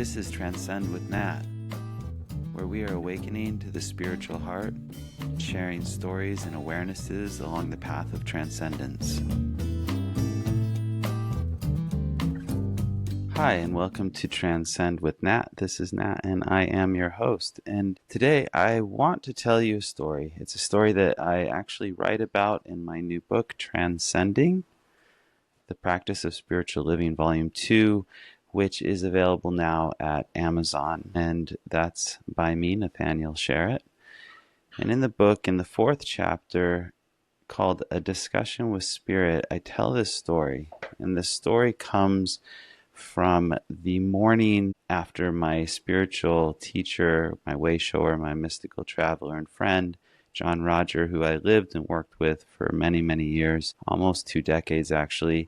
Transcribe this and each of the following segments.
This is Transcend with Nat, where we are awakening to the spiritual heart, sharing stories and awarenesses along the path of transcendence. Hi, and welcome to Transcend with Nat. This is Nat, and I am your host. And today I want to tell you a story. It's a story that I actually write about in my new book, Transcending, The Practice of Spiritual Living, Volume 2, which is available now at Amazon. And that's by me, Nathaniel Sherritt. And in the book, in the 4th chapter, called A Discussion with Spirit, I tell this story. And the story comes from the morning after my spiritual teacher, my way shower, my mystical traveler and friend, John Roger, who I lived and worked with for many, many years, almost 2 decades actually,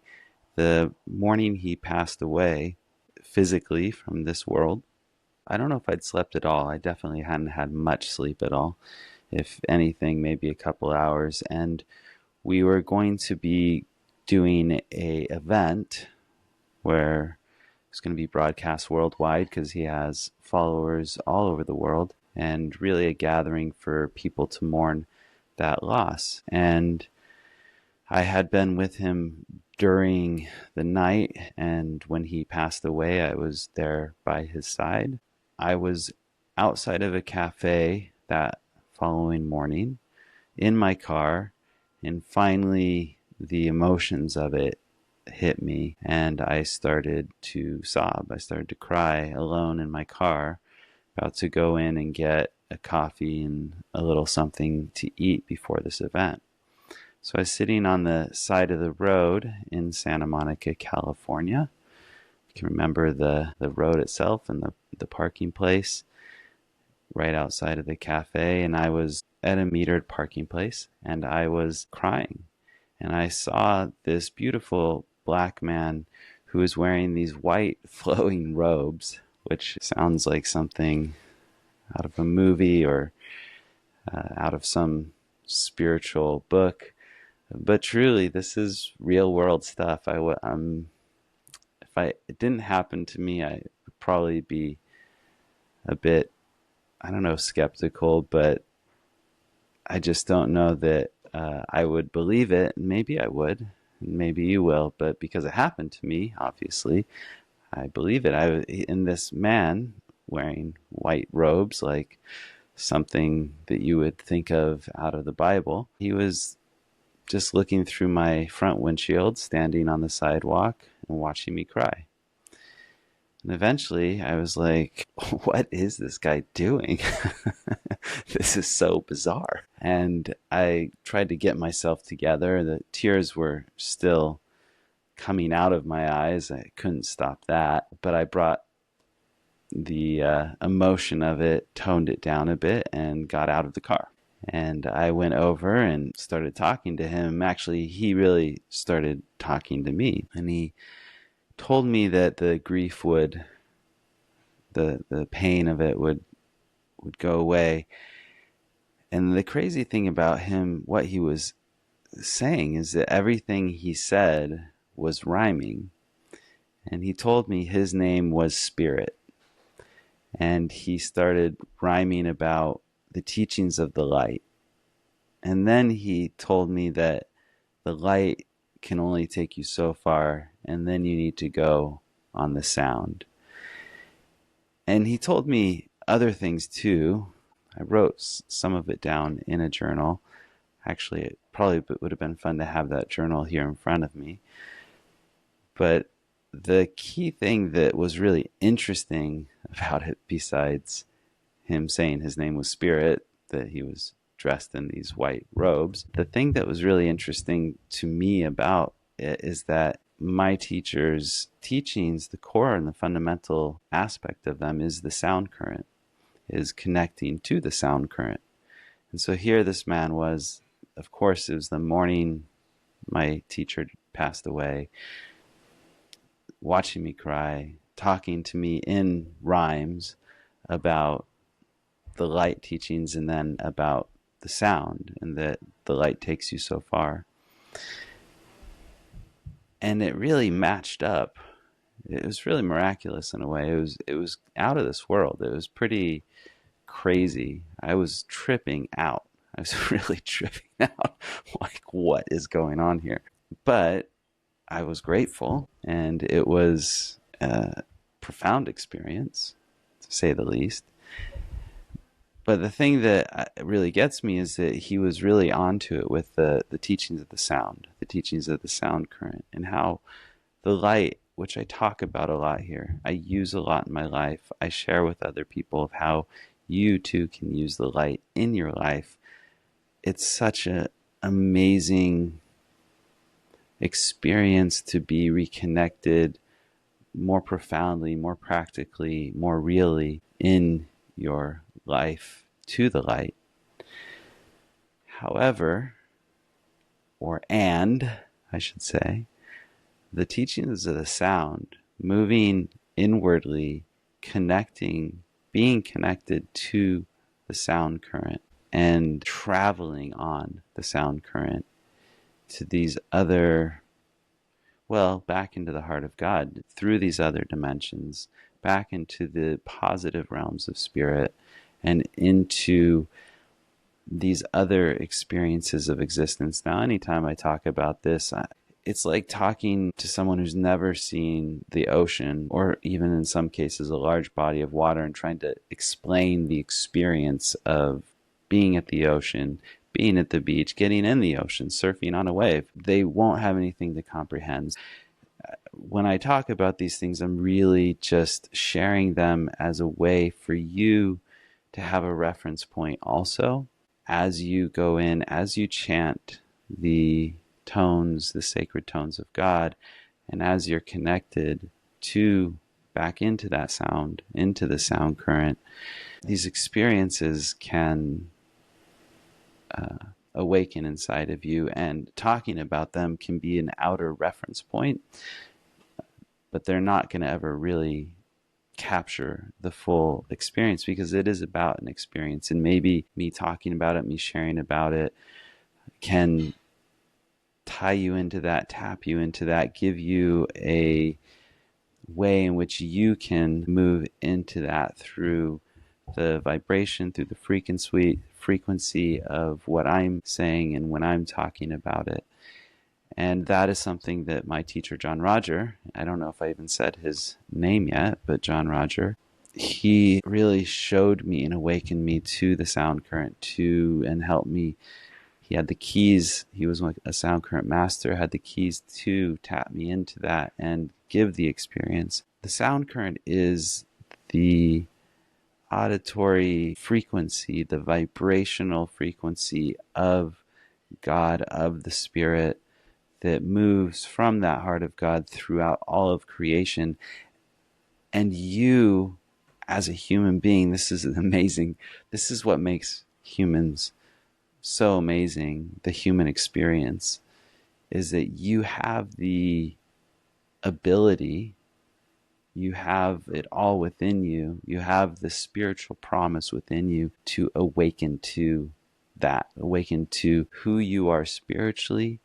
the morning he passed away physically from this world. I don't know if I'd slept at all. I definitely hadn't had much sleep at all. If anything, maybe a couple hours. And we were going to be doing a event where it's going to be broadcast worldwide because he has followers all over the world, and really a gathering for people to mourn that loss. And I had been with him during the night, and when he passed away, I was there by his side. I was outside of a cafe that following morning in my car, and finally the emotions of it hit me, and I started to sob. I started to cry alone in my car, about to go in and get a coffee and a little something to eat before this event. So I was sitting on the side of the road in Santa Monica, California. You can remember the road itself and the parking place right outside of the cafe, and I was at a metered parking place, and I was crying. And I saw this beautiful black man who was wearing these white flowing robes, which sounds like something out of a movie or out of some spiritual book. But truly, this is real world stuff. If it didn't happen to me, I would probably be a bit, I don't know, skeptical, but I just don't know that I would believe it. Maybe I would. Maybe you will, but because it happened to me, obviously, I believe it. In this man wearing white robes, like something that you would think of out of the Bible, he was just looking through my front windshield, standing on the sidewalk and watching me cry. And eventually I was like, what is this guy doing? This is so bizarre. And I tried to get myself together. The tears were still coming out of my eyes. I couldn't stop that. But I brought the emotion of it, toned it down a bit, and got out of the car. And I went over and started talking to him. Actually, he really started talking to me. And he told me that the grief would, the pain of it would go away. And the crazy thing about him, what he was saying, is that everything he said was rhyming. And he told me his name was Spirit. And he started rhyming about the teachings of the light. And then he told me that the light can only take you so far, and then you need to go on the sound. And he told me other things too. I wrote some of it down in a journal. Actually, it probably would have been fun to have that journal here in front of me. But the key thing that was really interesting about it, besides him saying his name was Spirit, that he was dressed in these white robes, the thing that was really interesting to me about it is that my teacher's teachings, the core and the fundamental aspect of them is the sound current, is connecting to the sound current. And so here this man was, of course, it was the morning my teacher passed away, watching me cry, talking to me in rhymes about the light teachings and then about the sound, and that the light takes you so far. And it really matched up it was really miraculous in a way. It was out of this world. It was pretty crazy. I was tripping out. I was really tripping out. Like, what is going on here? But I was grateful, and it was a profound experience, to say the least. But the thing that really gets me is that he was really onto it with the teachings of the teachings of the sound current, and how the light, which I talk about a lot here, I use a lot in my life. I share with other people of how you too can use the light in your life. It's such an amazing experience to be reconnected more profoundly, more practically, more really in your life to the light. However, I should say, the teachings of the sound, moving inwardly, connecting, being connected to the sound current and traveling on the sound current to these other, well, back into the heart of God, through these other dimensions, back into the positive realms of spirit, and into these other experiences of existence. Now, anytime I talk about this, it's like talking to someone who's never seen the ocean, or even in some cases a large body of water, and trying to explain the experience of being at the ocean, being at the beach, getting in the ocean, surfing on a wave. They won't have anything to comprehend. When I talk about these things, I'm really just sharing them as a way for you to have a reference point also as you go in, as you chant the tones, the sacred tones of God, and as you're connected to back into that sound, into the sound current, these experiences can awaken inside of you, and talking about them can be an outer reference point, but they're not going to ever really capture the full experience, because it is about an experience. And maybe me talking about it, me sharing about it, can tie you into that, tap you into that, give you a way in which you can move into that through the vibration, through the frequency of what I'm saying and when I'm talking about it. And that is something that my teacher, John Roger, I don't know if I even said his name yet, but John Roger, he really showed me and awakened me to the sound current, and helped me. He had the keys. He was a sound current master, had the keys to tap me into that and give the experience. The sound current is the auditory frequency, the vibrational frequency of God, of the Spirit, that moves from that heart of God throughout all of creation. And you, as a human being, this is amazing. This is what makes humans so amazing. The human experience is that you have the ability, you have it all within you, you have the spiritual promise within you to awaken to that, awaken to who you are spiritually,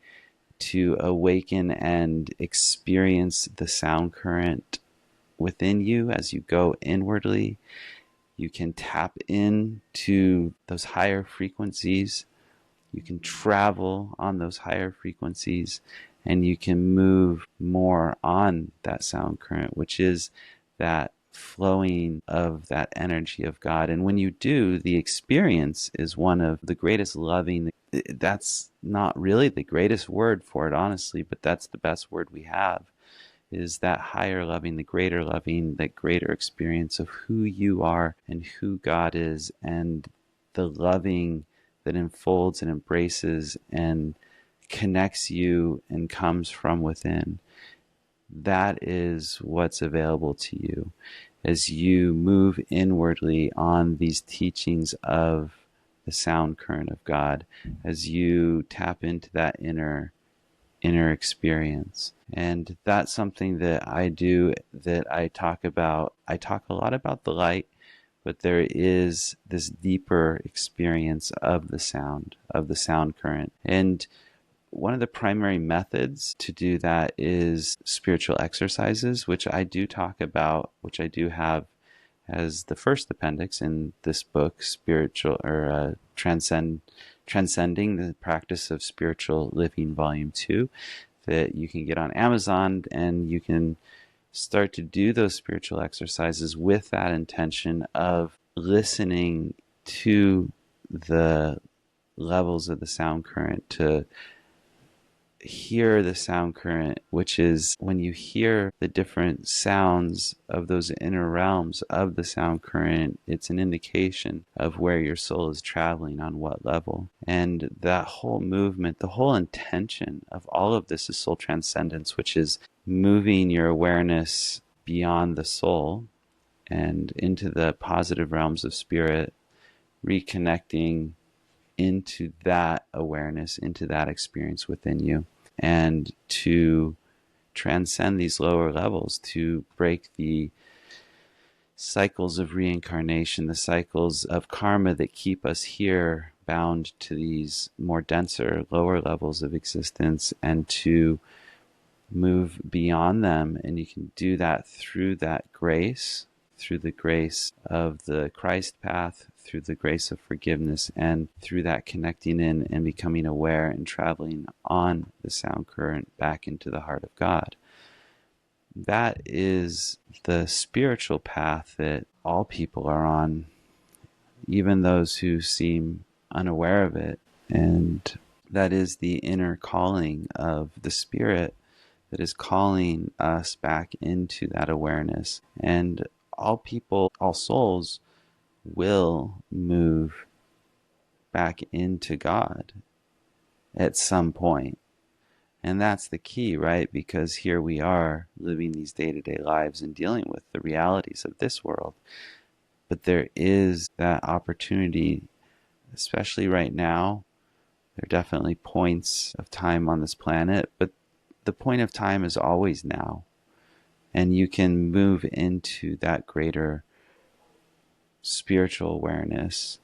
to awaken and experience the sound current within you as you go inwardly. You can tap into those higher frequencies. You can travel on those higher frequencies, and you can move more on that sound current, which is that flowing of that energy of God. And when you do, the experience is one of the greatest loving. That's not really the greatest word for it, honestly, but that's the best word we have, is that higher loving, the greater loving, that greater experience of who you are and who God is, and the loving that enfolds and embraces and connects you and comes from within. That is what's available to you as you move inwardly on these teachings of the sound current of God, as you tap into that inner experience. And that's something that I do, that I talk about. I talk a lot about the light, but there is this deeper experience of the sound current. And one of the primary methods to do that is spiritual exercises, which I do talk about, which I do have as the first appendix in this book, Transcending the Practice of Spiritual Living, Volume 2, that you can get on Amazon, and you can start to do those spiritual exercises with that intention of listening to the levels of the sound current, to hear the sound current, which is when you hear the different sounds of those inner realms of the sound current, it's an indication of where your soul is traveling on what level. And that whole movement, the whole intention of all of this is soul transcendence, which is moving your awareness beyond the soul and into the positive realms of spirit, reconnecting into that awareness, into that experience within you, and to transcend these lower levels, to break the cycles of reincarnation, the cycles of karma that keep us here bound to these more denser, lower levels of existence, and to move beyond them. And you can do that through that grace, through the grace of the Christ path, through the grace of forgiveness, and through that connecting in and becoming aware and traveling on the sound current back into the heart of God. That is the spiritual path that all people are on, even those who seem unaware of it. And that is the inner calling of the Spirit that is calling us back into that awareness. And all people, all souls will move back into God at some point. And that's the key, right? Because here we are living these day-to-day lives and dealing with the realities of this world. But there is that opportunity, especially right now. There are definitely points of time on this planet, but the point of time is always now. And you can move into that greater spiritual awareness.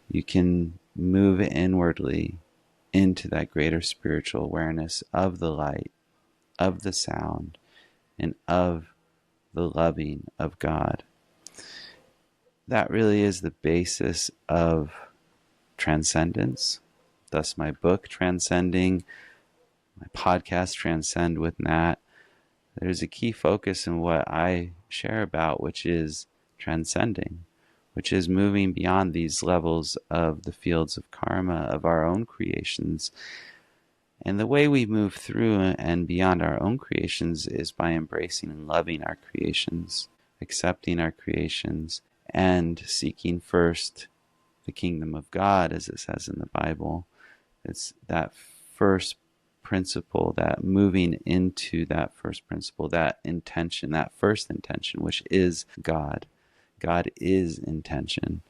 You can move inwardly into that greater spiritual awareness of the light, of the sound, and of the loving of God. That really is the basis of transcendence. Thus my book, Transcending, my podcast, Transcend with Nat. There's a key focus in what I share about, which is transcending, which is moving beyond these levels of the fields of karma, of our own creations. And the way we move through and beyond our own creations is by embracing and loving our creations, accepting our creations, and seeking first the kingdom of God, as it says in the Bible. It's that first principle, that moving into that first principle, that intention, that first intention, which is God. God is intention.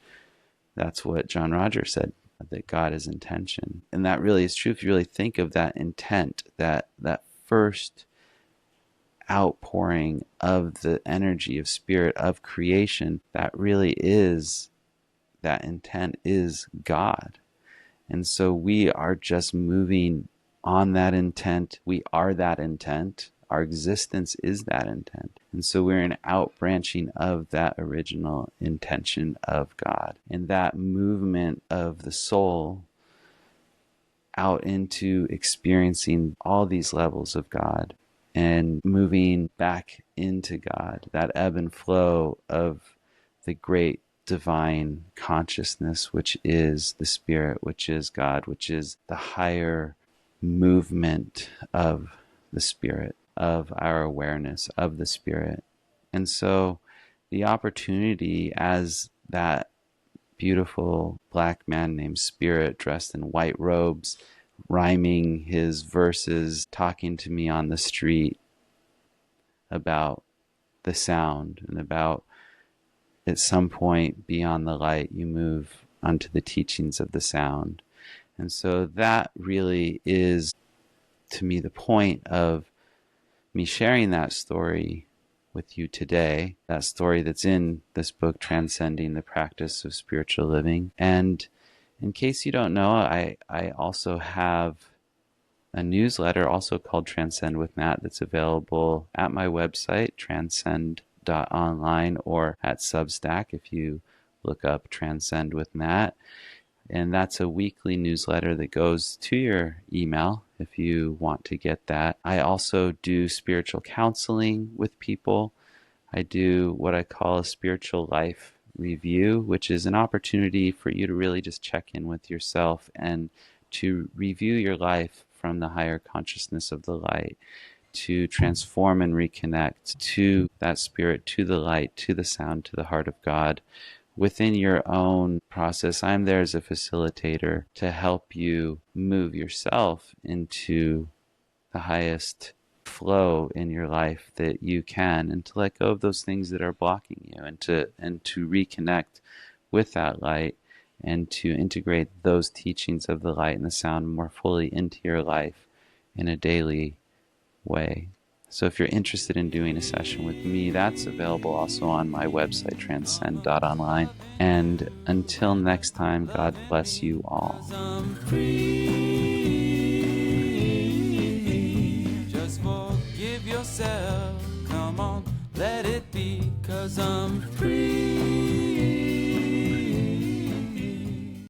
That's what John Rogers said, that God is intention. And that really is true if you really think of that intent, that first outpouring of the energy of spirit of creation, that really is, that intent is God. And so we are just moving on that intent. We are that intent. Our existence is that intent. And so we're an outbranching of that original intention of God. And that movement of the soul out into experiencing all these levels of God and moving back into God, that ebb and flow of the great divine consciousness, which is the Spirit, which is God, which is the higher movement of the Spirit, of our awareness of the Spirit. And so the opportunity as that beautiful black man named Spirit, dressed in white robes, rhyming his verses, talking to me on the street about the sound and about, at some point beyond the light, you move onto the teachings of the sound. And so that really is, to me, the point of me sharing that story with you today, that story that's in this book, Transcending the Practice of Spiritual Living. And in case you don't know, I also have a newsletter also called Transcend with Nat that's available at my website, transcend.online, or at Substack if you look up Transcend with Nat. And that's a weekly newsletter that goes to your email if you want to get that. I also do spiritual counseling with people. I do what I call a spiritual life review, which is an opportunity for you to really just check in with yourself and to review your life from the higher consciousness of the light, to transform and reconnect to that spirit, to the light, to the sound, to the heart of God within your own process. I'm there as a facilitator to help you move yourself into the highest flow in your life that you can, and to let go of those things that are blocking you, and to reconnect with that light, and to integrate those teachings of the light and the sound more fully into your life in a daily way. So if you're interested in doing a session with me, that's available also on my website, transcend.online. And until next time, God bless you all. Just forgive yourself. Come on, let it be, 'cause I'm free.